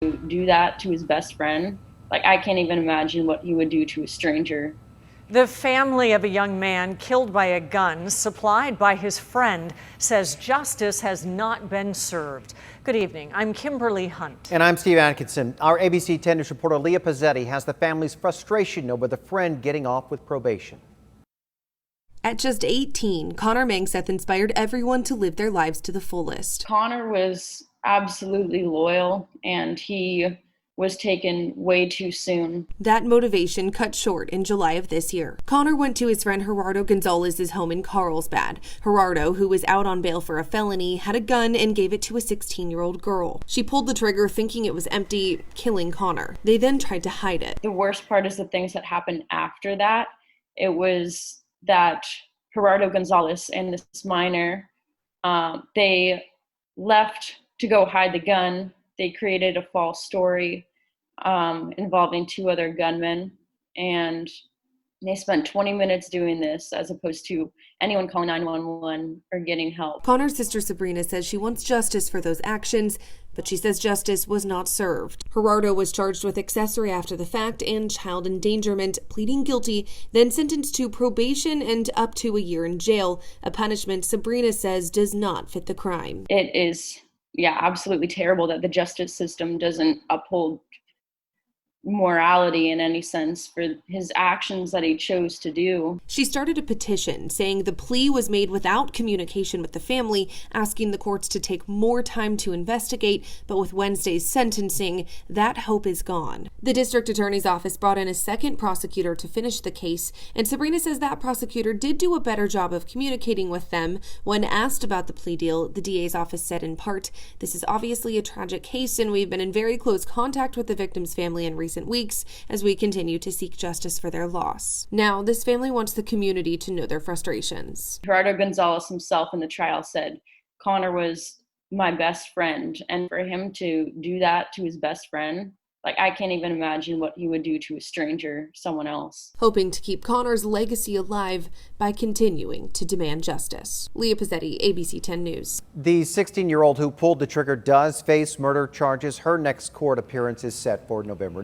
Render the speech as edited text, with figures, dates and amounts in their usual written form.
do that to his best friend. Like, I can't even imagine what he would do to a stranger. The family of a young man killed by a gun supplied by his friend says justice has not been served. Good evening. I'm Kimberly Hunt. And I'm Steve Atkinson. Our ABC 10 News reporter Leah Pizzetti has the family's frustration over the friend getting off with probation. At just 18, Connor Mangseth inspired everyone to live their lives to the fullest. Connor was absolutely loyal, and he was taken way too soon. That motivation cut short in July of this year. Connor went to his friend Gerardo Gonzalez's home in Carlsbad. Gerardo, who was out on bail for a felony, had a gun and gave it to a 16-year-old girl. She pulled the trigger thinking it was empty, killing Connor. They then tried to hide it. The worst part is the things that happened after that. It was that Gerardo Gonzalez and this minor, they left to go hide the gun. They created a false story involving two other gunmen, and they spent 20 minutes doing this as opposed to anyone calling 911 or getting help. Connor's sister Sabrina says she wants justice for those actions, but she says justice was not served. Gerardo was charged with accessory after the fact and child endangerment, pleading guilty, then sentenced to probation and up to a year in jail, a punishment Sabrina says does not fit the crime. It is, absolutely terrible that the justice system doesn't uphold morality in any sense for his actions that he chose to do. She started a petition saying the plea was made without communication with the family, asking the courts to take more time to investigate, but with Wednesday's sentencing, that hope is gone. The district attorney's office brought in a second prosecutor to finish the case, and Sabrina says that prosecutor did do a better job of communicating with them. When asked about the plea deal, the DA's office said in part, "This is obviously a tragic case, and we've been in very close contact with the victim's family in recent weeks as we continue to seek justice for their loss." Now, this family wants the community to know their frustrations. Gerardo Gonzalez himself in the trial said, Connor was my best friend, and for him to do that to his best friend, like, I can't even imagine what he would do to a stranger, someone else. Hoping to keep Connor's legacy alive by continuing to demand justice. Leah Pizzetti, ABC 10 News. The 16-year-old who pulled the trigger does face murder charges. Her next court appearance is set for November.